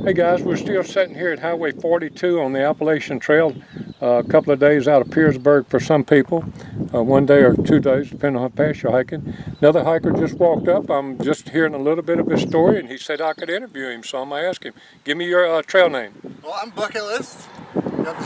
Hey guys, we're still sitting here at Highway 42 on the Appalachian Trail, a couple of days out of Pearsburg for some people, 1 day or 2 days, depending on how fast you're hiking. Another hiker just walked up. I'm just hearing a little bit of his story, and he said I could interview him, so I'm going to ask him. Give me your trail name. Well, I'm Bucket List.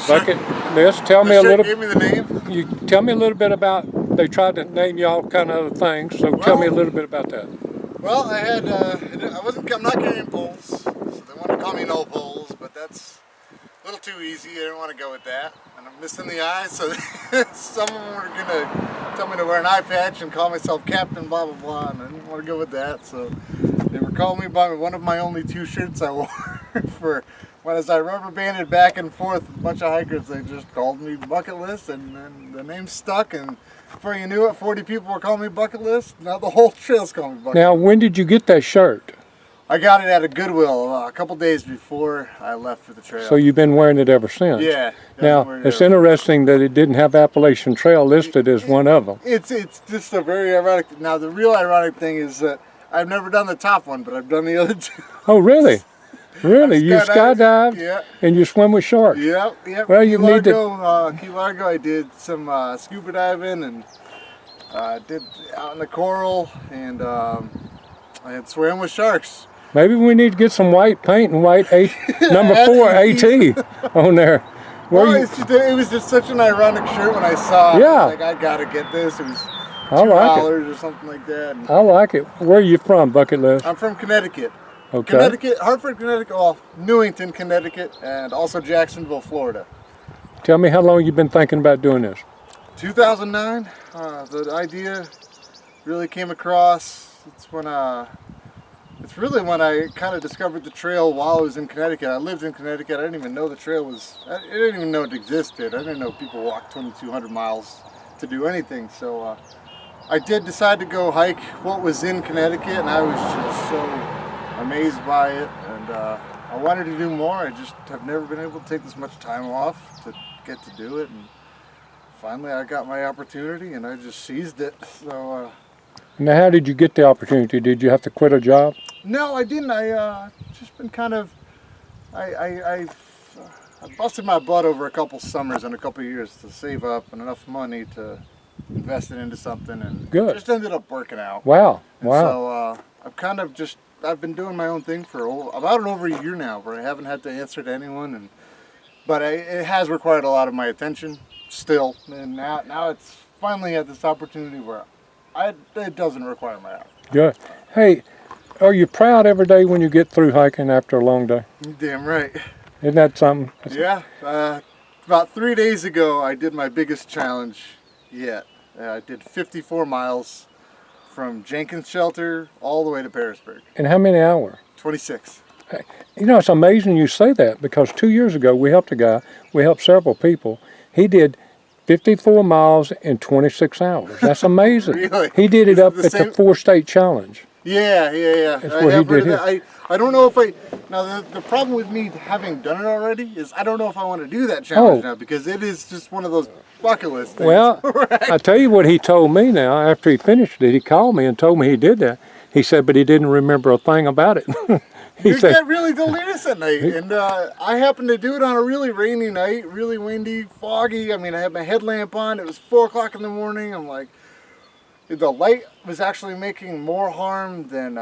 Bucket List. Tell me a little. Gave me the name. You tell me a little bit about. They tried to name you all kind of other things, so tell me a little bit about that. Well, I had I'm not carrying poles, so they want to call me no poles, but that's a little too easy. I didn't want to go with that, and I'm missing the eye, so some of them were gonna tell me to wear an eye patch and call myself Captain blah blah blah, and I didn't want to go with that, so they were calling me by one of my only 2 shirts I wore for when as I rubber banded back and forth with a bunch of hikers. They just called me Bucket List, and then the name stuck, and before you knew it, 40 people were calling me Bucket List. Now the whole trail's calling me Bucket List. Now, when did you get that shirt? I got it at a Goodwill a couple days before I left for the trail. So you've been wearing it ever since? Yeah. Now, it's interesting that it didn't have Appalachian Trail listed as one of them. It's just a very ironic. Now, the real ironic thing is that I've never done the top one, but I've done the other 2. Oh, really? Really? You skydive? Yeah. And you swim with sharks? Yep. Well, you need to... Key Largo, I did some scuba diving and did out in the coral, and I had swam with sharks. Maybe we need to get some white paint and white number 4 AT on there. Well, it was just such an ironic shirt when I saw it. Yeah. Like, I gotta get this. It was $2 or something like that. And I like it. Where are you from, Bucket List? I'm from Connecticut. Okay. Connecticut, Hartford, Connecticut, well, Newington, Connecticut, and also Jacksonville, Florida. Tell me how long you've been thinking about doing this. 2009, the idea really came across. It's really when I kind of discovered the trail while I was in Connecticut. I lived in Connecticut. I didn't even know the trail I didn't even know it existed. I didn't know people walked 2,200 miles to do anything. So I did decide to go hike what was in Connecticut, and I was just so amazed by it. And I wanted to do more. I just have never been able to take this much time off to get to do it. And finally I got my opportunity, and I just seized it. So. Now, how did you get the opportunity? Did you have to quit a job? No, I didn't. I just been kind of, I busted my butt over a couple summers and a couple years to save up and enough money to invest it into something, and Good. It just ended up working out. Wow. So I've been doing my own thing for about over a year now, where I haven't had to answer to anyone, but it has required a lot of my attention still, and now it's finally at this opportunity where it doesn't require my hour. Good. Hey, are you proud every day when you get through hiking after a long day? You're damn right. Isn't that something? Yeah. About 3 days ago, I did my biggest challenge yet. I did 54 miles from Jenkins Shelter all the way to Pearisburg. In how many hours? 26. You know, it's amazing you say that, because 2 years ago we helped several people. He did 54 miles in 26 hours. That's amazing. Really? He did it up at the 4-state challenge. Yeah. That's what he did here. I don't know if now the problem with me having done it already is I don't know if I want to do that challenge now, because it is just one of those bucket list things. Well, I tell you what he told me now after he finished it. He called me and told me he did that. He said, but he didn't remember a thing about it. You get really delirious at night, and I happened to do it on a really rainy night, really windy, foggy. I mean, I had my headlamp on. It was 4 o'clock in the morning. I'm like, the light was actually making more harm than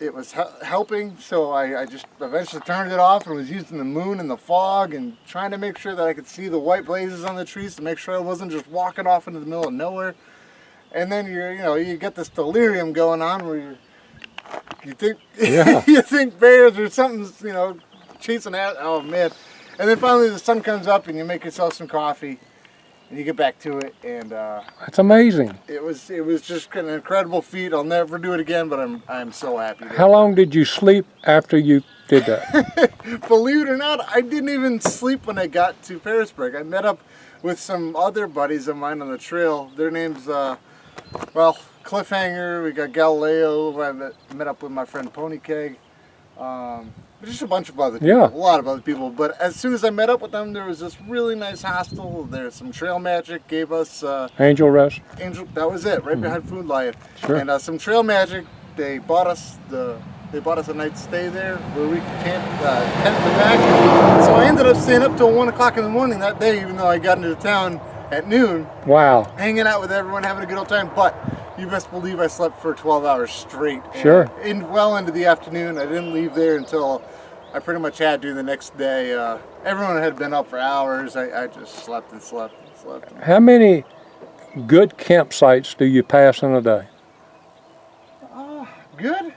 it was helping. So I just eventually turned it off and was using the moon and the fog and trying to make sure that I could see the white blazes on the trees to make sure I wasn't just walking off into the middle of nowhere. And then you get this delirium going on where you think you think bears or something's chasing out. Oh man! And then finally the sun comes up and you make yourself some coffee and you get back to it, and that's amazing. It was just an incredible feat. I'll never do it again, but I'm so happy. How long did you sleep after you did that? Believe it or not, I didn't even sleep when I got to Pearisburg. I met up with some other buddies of mine on the trail. Their names Cliffhanger, we got Galileo, I met up with my friend Pony Keg, just a bunch of other people, a lot of other people. But as soon as I met up with them, there was this really nice hostel. There's some Trail Magic gave us Angel Rest. That was it, right behind Food Lion. Sure. And some Trail Magic, they bought us the They bought us a night's stay there where we could tent in the back. So I ended up staying up till 1 o'clock in the morning that day, even though I got into town at noon. Wow. Hanging out with everyone, having a good old time. But you best believe I slept for 12 hours straight. Sure. Well into the afternoon. I didn't leave there until I pretty much had to the next day. Everyone had been up for hours. I just slept and slept and slept. How many good campsites do you pass in a day? Good?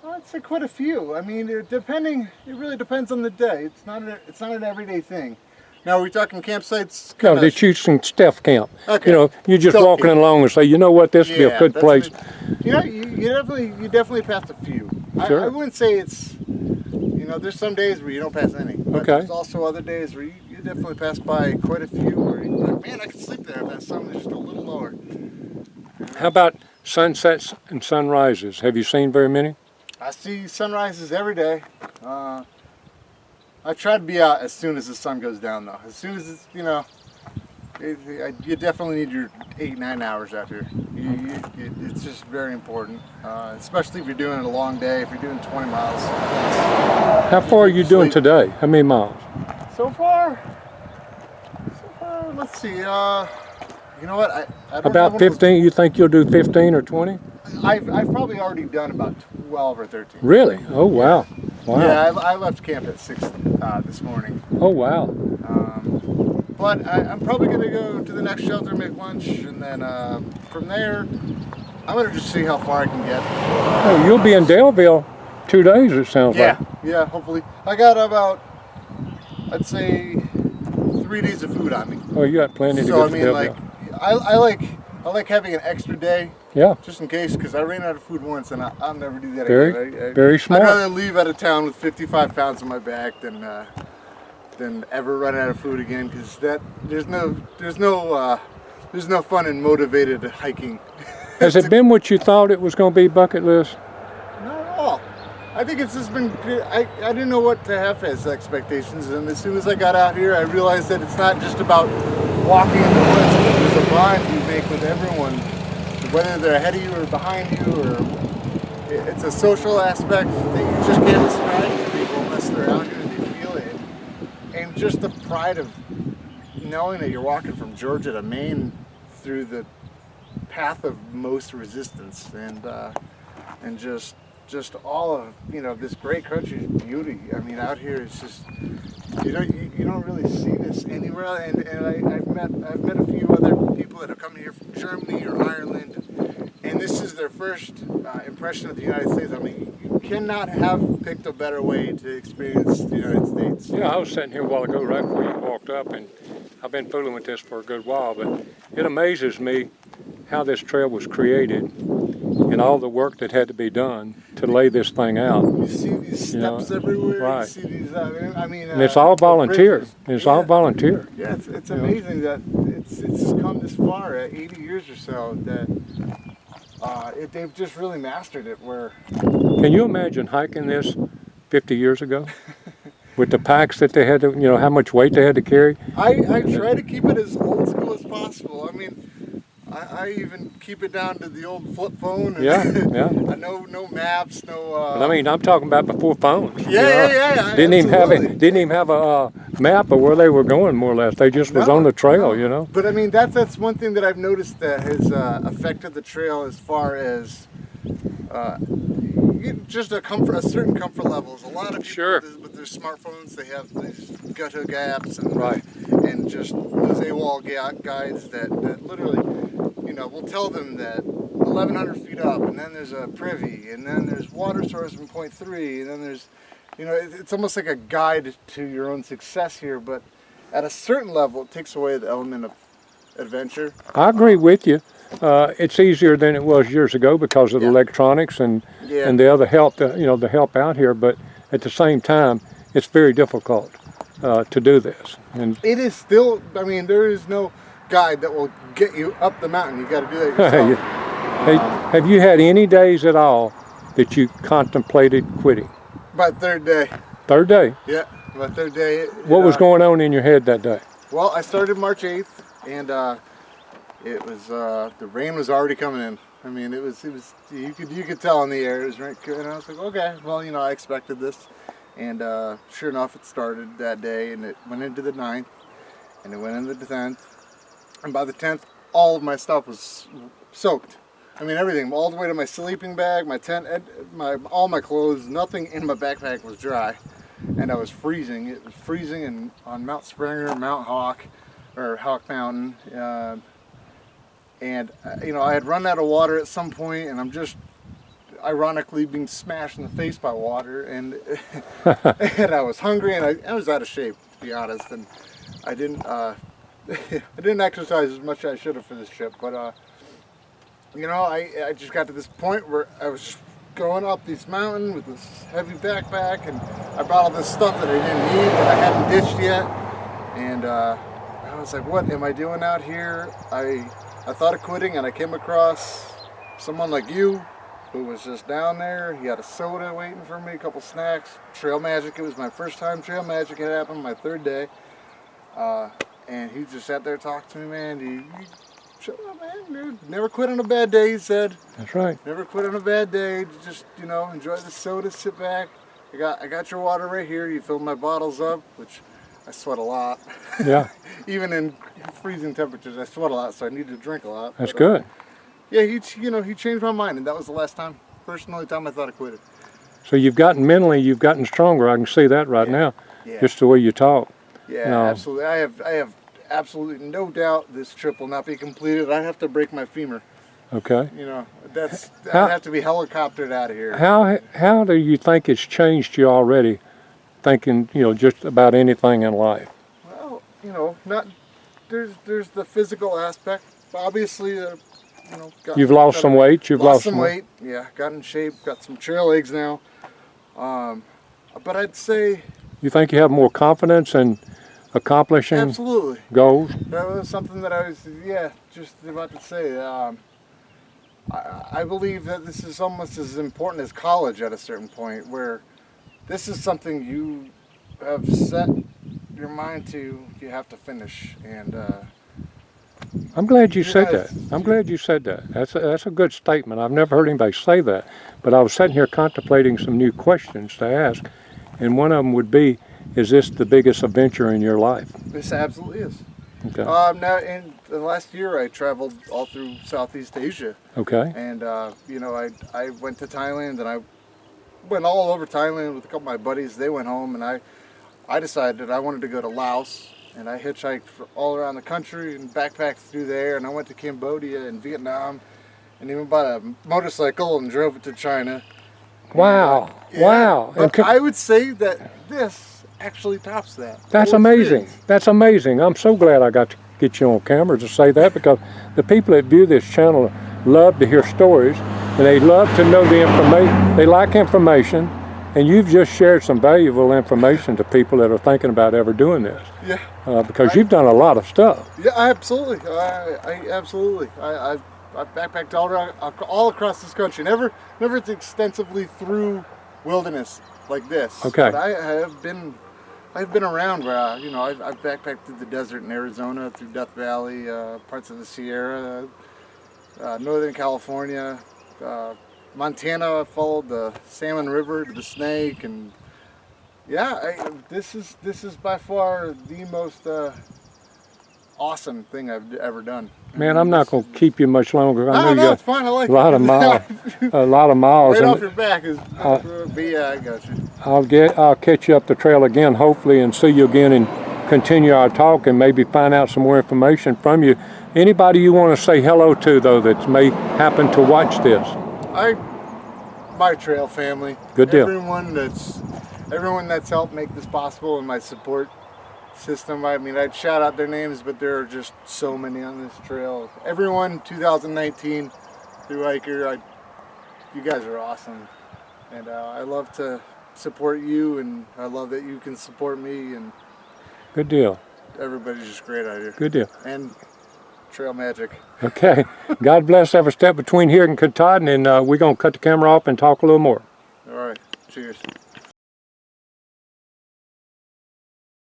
I'd say quite a few. I mean, it really depends on the day. It's not an everyday thing. Now, are we talking campsites? No, they choose some Steph camp. Okay. You know, you're just Stealth walking camp. along and say, you know what, this would be a good place. You know, you definitely pass a few. Sure. I wouldn't say it's, you know, there's some days where you don't pass any. But Okay. there's also other days where you definitely pass by quite a few where you're like, man, I could sleep there if that sun was just a little lower. How about sunsets and sunrises? Have you seen very many? I see sunrises every day. I try to be out as soon as the sun goes down, though. As soon as it's, you know, you definitely need your 8-9 hours out here. It's just very important, especially if you're doing a long day. If you're doing 20 miles. How far are you doing today? How many miles? So far, let's see. You know what? I don't About know 15? You think you'll do 15 or 20? I've probably already done about 12 or 13. Really? Oh, wow. Wow. Yeah, I left camp at 6 this morning. Oh, wow. But I'm probably going to go to the next shelter, make lunch, and then from there, I'm going to just see how far I can get. Oh, you'll be in Daleville 2 days, it sounds like. Yeah, hopefully. I got about, I'd say, 3 days of food on me. Oh, you got plenty to So, get I to mean, Daleville. like, I like having an extra day. Yeah. Just in case, because I ran out of food once, and I'll never do that Very, again. very smart. I'd rather leave out of town with 55 pounds on my back than ever run out of food again. Because there's no fun in motivated hiking. Has it been what you thought it was going to be, bucket list? Not at all. I think it's just been. I didn't know what to have as expectations, and as soon as I got out here, I realized that it's not just about walking in the woods. But there's a bond you make with everyone, whether they're ahead of you or behind you, or it's a social aspect that you just can't describe to people unless they're out here and they feel it. And just the pride of knowing that you're walking from Georgia to Maine through the path of most resistance, and just all of, you know, this great country's beauty. I mean, out here it's just you don't really see this anywhere else. And I've met a few other people that have come here from Germany or Ireland, and this is their first impression of the United States. I mean, you cannot have picked a better way to experience the United States. Yeah, I was sitting here a while ago right before you walked up, and I've been fooling with this for a good while, but it amazes me how this trail was created and all the work that had to be done to lay this thing out. You see these steps everywhere. Right. You see these. I mean, And it's all volunteer. It's all volunteer. Yeah, it's amazing that it's come this far at 80 years or so that they've just really mastered it. Where Can you imagine hiking this 50 years ago? With the packs that they had to, you know, how much weight they had to carry? I try to keep it as old school as possible. I mean, I even keep it down to the old flip phone. And Yeah. no maps, no. But I mean, I'm talking about before phones. Yeah. Didn't even have a map of where they were going, more or less. They just was on the trail, you know. But I mean, that's one thing that I've noticed that has affected the trail as far as just a certain comfort levels. A lot of people with their smartphones, they have these gut hook apps and just those AWOL guides that literally, you know, will tell them that 1,100 feet up, and then there's a privy, and then there's water source from point 3, and then there's, you know, it's almost like a guide to your own success here. But at a certain level, it takes away the element of adventure. I agree with you. It's easier than it was years ago because of the electronics and the other help, the help out here. But at the same time, it's very difficult to do this. And it is still. I mean, there is no guide that will get you up the mountain. You got to do that yourself. Have you had any days at all that you contemplated quitting? My third day. Third day? Yeah, my third day. What was going on in your head that day? Well, I started March 8th, and it was the rain was already coming in. I mean, it was you could tell in the air it was right good. And I was like, okay, well, you know, I expected this. And sure enough, it started that day, and it went into the 9th, and it went into the 10th. And by the 10th, all of my stuff was soaked. I mean, everything, all the way to my sleeping bag, my tent, all my clothes, nothing in my backpack was dry. And I was freezing. It was freezing on Mount Springer, Mount Hawk, or Hawk Mountain. And, you know, I had run out of water at some point, and I'm just ironically being smashed in the face by water. And, and I was hungry, and I was out of shape, to be honest. And I didn't, I didn't exercise as much as I should have for this trip. But, you know, I just got to this point where I was just going up this mountain with this heavy backpack, and I brought all this stuff that I didn't need, that I hadn't ditched yet, and I was like, what am I doing out here? I thought of quitting, and I came across someone like you who was just down there. He had a soda waiting for me, a couple snacks, trail magic. It was my first time trail magic. It happened my 3rd day, and he just sat there talking to me, man. He shut up, man. Never quit on a bad day, he said. That's right. Never quit on a bad day. Just, you know, enjoy the soda, sit back. I got your water right here. You filled my bottles up, which I sweat a lot. Yeah. Even in freezing temperatures, I sweat a lot, so I need to drink a lot. That's good. Yeah, he changed my mind, and that was the last time, first and only time I thought I quit it. So you've gotten stronger. I can see that right now, Yeah. just the way you talk. Yeah, No. absolutely. I have absolutely no doubt this trip will not be completed. I have to break my femur. Okay. You know, I have to be helicoptered out of here. How do you think it's changed you already, thinking, you know, just about anything in life? Well, you know, there's the physical aspect. Obviously, you know, You've lost some weight. You've lost some weight. Yeah, got in shape. Got some trail legs now. But I'd say You think you have more confidence in accomplishing absolutely goals? that was something that I was just about to say. I believe that this is almost as important as college at a certain point, where this is something you have set your mind to. You have to finish, and I'm glad you said guys- that. I'm glad you said that. That's a good statement. I've never heard anybody say that. But I was sitting here contemplating some new questions to ask, and one of them would be, is this the biggest adventure in your life? this absolutely is. Okay. Now, in the last year, I traveled all through Southeast Asia, Okay. and you know, I went to Thailand, and I went all over Thailand with a couple of my buddies. They went home, and I decided that I wanted to go to Laos, and I hitchhiked all around the country and backpacked through there, and I went to Cambodia and Vietnam, and even bought a motorcycle and drove it to China. Wow. Yeah, Wow. But I would say that this actually tops that. That's whole amazing. experience. That's amazing. I'm so glad I got to get you on camera to say that, because the people that view this channel love to hear stories, and they love to know the information. They like information, and you've just shared some valuable information to people that are thinking about ever doing this. Yeah. Because you've done a lot of stuff. Yeah, absolutely. I absolutely. I've backpacked all across this country. Never extensively through wilderness like this. Okay. But I've been around where you know, I've backpacked through the desert in Arizona, through Death Valley, parts of the Sierra, Northern California, Montana. I followed the Salmon River to the Snake, and yeah, this is by far the most awesome thing I've ever done. Man, I'm not going to keep you much longer. I know you No, got it's fine. I like a lot of miles. A lot of miles. Right and off your back is. But yeah, I got you. I'll catch you up the trail again, hopefully, and see you again and continue our talk and maybe find out some more information from you. Anybody you want to say hello to, though, that may happen to watch this? My trail family. Good deal. Everyone that's helped make this possible, and my support system. I mean, I'd shout out their names, but there are just so many on this trail. Everyone 2019 through Hiker, you guys are awesome, and I love to support you, and I love that you can support me, and Good deal. everybody's just great out here. Good deal. And trail magic. Okay. God bless every step between here and Katahdin, and we're going to cut the camera off and talk a little more. All right. Cheers.